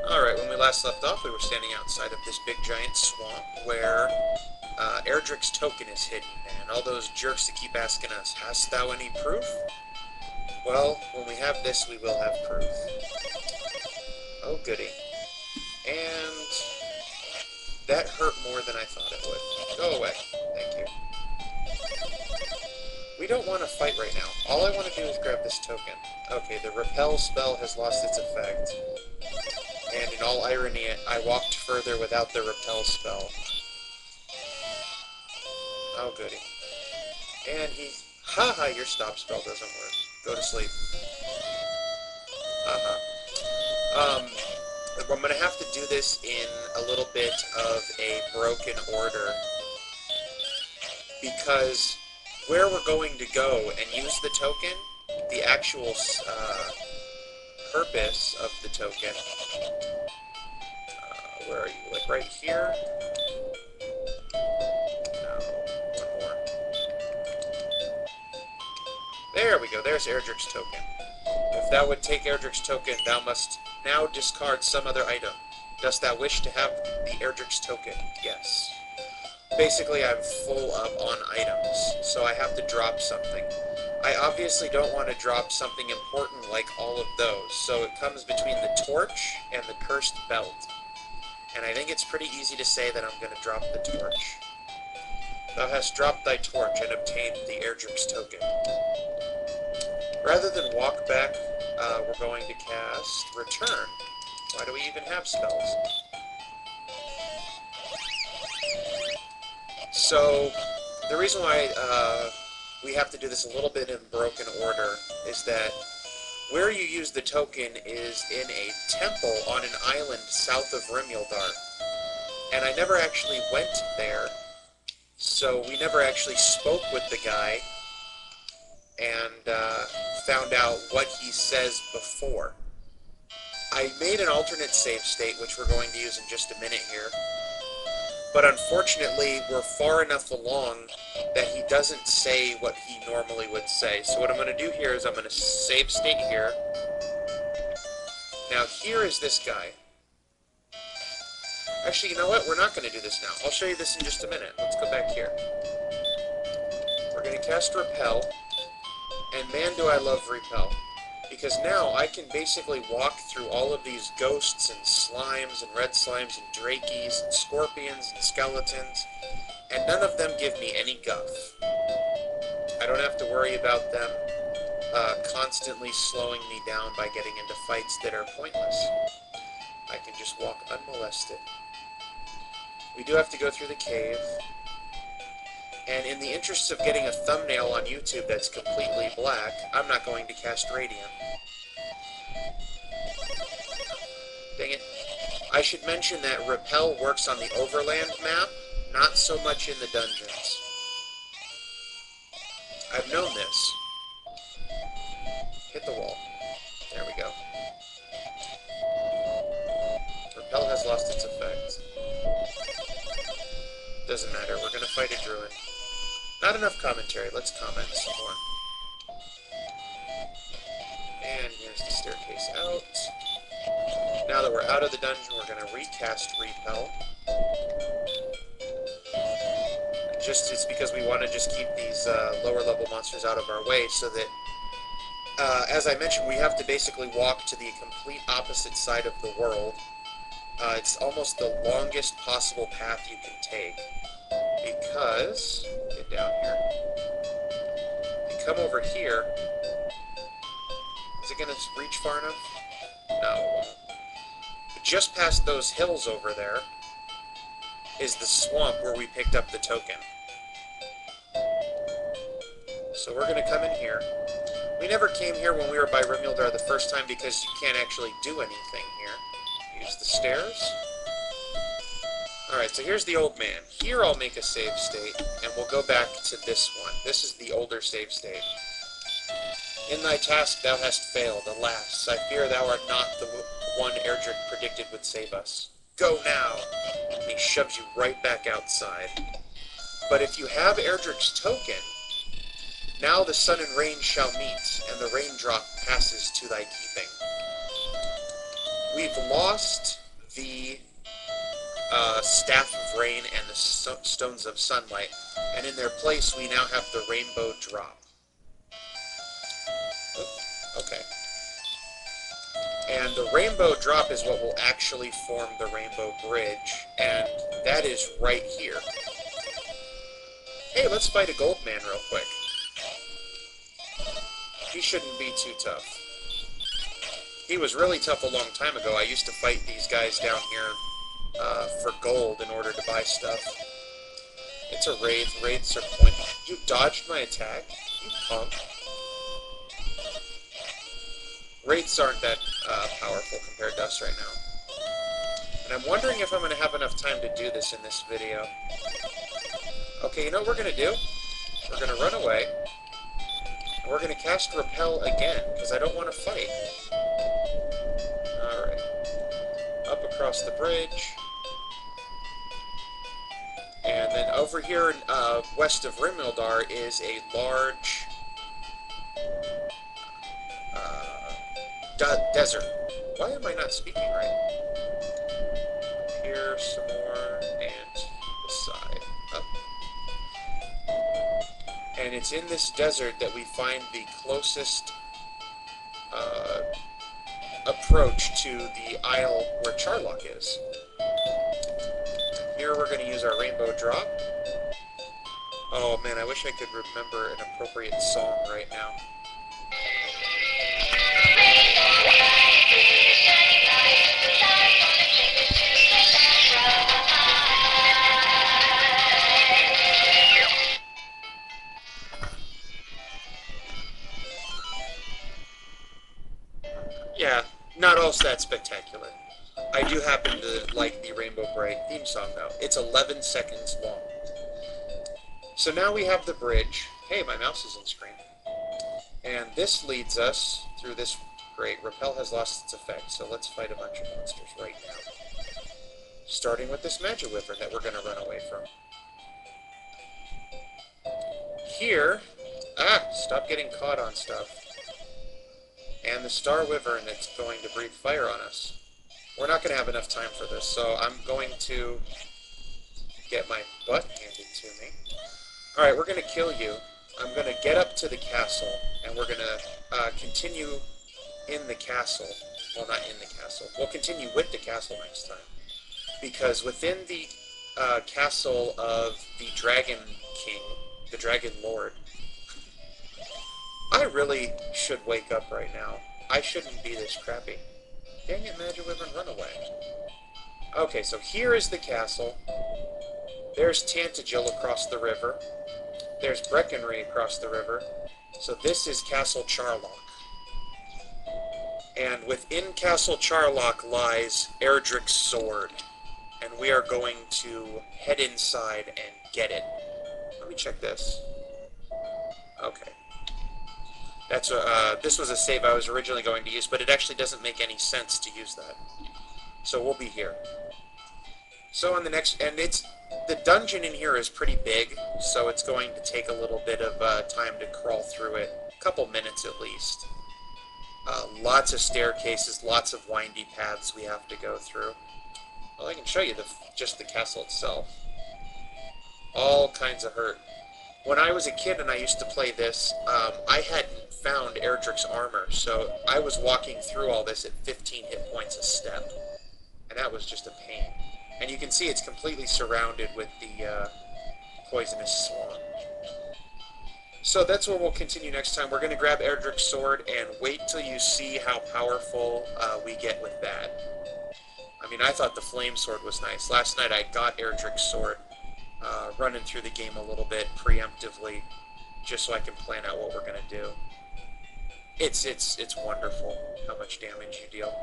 Alright, when we last left off, we were standing outside of this big giant swamp where Erdrick's token is hidden, and all those jerks that keep asking us, hast thou any proof? Well, when we have this, we will have proof. Oh, goody. And that hurt more than I thought it would. Go away. Thank you. We don't want to fight right now. All I want to do is grab this token. Okay, the repel spell has lost its effect. And in all irony, I walked further without the repel spell. Oh, goody. And he... Haha, your stop spell doesn't work. Go to sleep. I'm gonna have to do this in a little bit of a broken order. Because where we're going to go and use the token, the actual purpose of the token, where are you? Like right here? No, one more. There we go, there's Erdrick's token. If thou would take Erdrick's token, thou must now discard some other item. Dost thou wish to have the Erdrick's token? Yes. Basically, I'm full up on items, so I have to drop something. I obviously don't want to drop something important like all of those, so it comes between the torch and the cursed belt. And I think it's pretty easy to say that I'm going to drop the torch. Thou hast dropped thy torch and obtained the Erdrick's token. Rather than walk back, we're going to cast Return. Why do we even have spells? So, the reason why we have to do this a little bit in broken order is that where you use the token is in a temple on an island south of Rimildar. And I never actually went there, so we never actually spoke with the guy and found out what he says before. I made an alternate save state, which we're going to use in just a minute here. But unfortunately, we're far enough along that he doesn't say what he normally would say. So what I'm going to do here is I'm going to save state here. Now here is this guy. Actually, you know what? We're not going to do this now. I'll show you this in just a minute. Let's go back here. We're going to cast Repel. And man, do I love Repel. Because now I can basically walk through all of these ghosts and slimes and red slimes and drakies and scorpions and skeletons, and none of them give me any guff. I don't have to worry about them constantly slowing me down by getting into fights that are pointless. I can just walk unmolested. We do have to go through the cave. And in the interests of getting a thumbnail on YouTube that's completely black, I'm not going to cast Radiant. Dang it. I should mention that Repel works on the Overland map, not so much in the dungeons. I've known this. Hit the wall. There we go. Repel has lost its effect. Doesn't matter, we're gonna fight a druid. Not enough commentary, let's comment some more. And here's the staircase out. Now that we're out of the dungeon, we're going to recast Repel. It's because we want to just keep these lower level monsters out of our way so that, as I mentioned, we have to basically walk to the complete opposite side of the world. It's almost the longest possible path you can take. Because, get down here, you come over here, is it going to reach far enough? No, it won't. But just past those hills over there is the swamp where we picked up the token. So we're going to come in here. We never came here when we were by Rimildar the first time because you can't actually do anything here. Use the stairs. Alright, so here's the old man. Here I'll make a save state, and we'll go back to this one. This is the older save state. In thy task thou hast failed, alas. I fear thou art not the one Erdrick predicted would save us. Go now! And he shoves you right back outside. But if you have Erdrick's token, now the sun and rain shall meet, and the raindrop passes to thy keeping. We've lost the Staff of Rain and the Stones of Sunlight, and in their place we now have the Rainbow Drop. Okay. And the Rainbow Drop is what will actually form the Rainbow Bridge, and that is right here. Hey, let's fight a Gold Man real quick. He shouldn't be too tough. He was really tough a long time ago. I used to fight these guys down here for gold in order to buy stuff. It's a Wraith. Wraiths are pointing. You dodged my attack? You punk. Wraiths aren't that powerful compared to us right now. And I'm wondering if I'm going to have enough time to do this in this video. Okay, you know what we're going to do? We're going to run away. And we're going to cast Repel again, because I don't want to fight. Alright. Up across the bridge. And then over here west of Rimildar is a large desert. Why am I not speaking right? Here, some more, and this side. Up. And it's in this desert that we find the closest approach to the isle where Charlock is. Here we're going to use our Rainbow Drop. Oh man, I wish I could remember an appropriate song right now. Yeah, not all that spectacular. I do happen to like the Rainbow Bright theme song, though. It's 11 seconds long. So now we have the bridge. Hey, my mouse is on screen. And this leads us through this. Great, Repel has lost its effect, so let's fight a bunch of monsters right now. Starting with this Magiwyvern that we're going to run away from. Here... stop getting caught on stuff. And the Star Wyvern that's going to breathe fire on us. We're not going to have enough time for this, so I'm going to get my butt handed to me. Alright, we're going to kill you. I'm going to get up to the castle, and we're going to continue in the castle. Well, not in the castle. We'll continue with the castle next time. Because within the castle of the Dragon King, the Dragon Lord, I really should wake up right now. I shouldn't be this crappy. Dang it, Magiwyvern, run away. Okay, so here is the castle. There's Tantagel across the river. There's Breckenry across the river. So this is Castle Charlock. And within Castle Charlock lies Erdrick's sword. And we are going to head inside and get it. Let me check this. Okay. That's this was a save I was originally going to use, but it actually doesn't make any sense to use that. So we'll be here. So on the next, and the dungeon in here is pretty big, so it's going to take a little bit of time to crawl through it, a couple minutes at least. Lots of staircases, lots of windy paths we have to go through. Well, I can show you just the castle itself. All kinds of hurt. When I was a kid and I used to play this, I hadn't found Erdrick's armor, so I was walking through all this at 15 hit points a step. And that was just a pain. And you can see it's completely surrounded with the poisonous swan. So that's where we'll continue next time. We're going to grab Erdrick's sword and wait till you see how powerful we get with that. I mean, I thought the flame sword was nice. Last night I got Erdrick's sword, running through the game a little bit preemptively, just so I can plan out what we're going to do. It's wonderful how much damage you deal.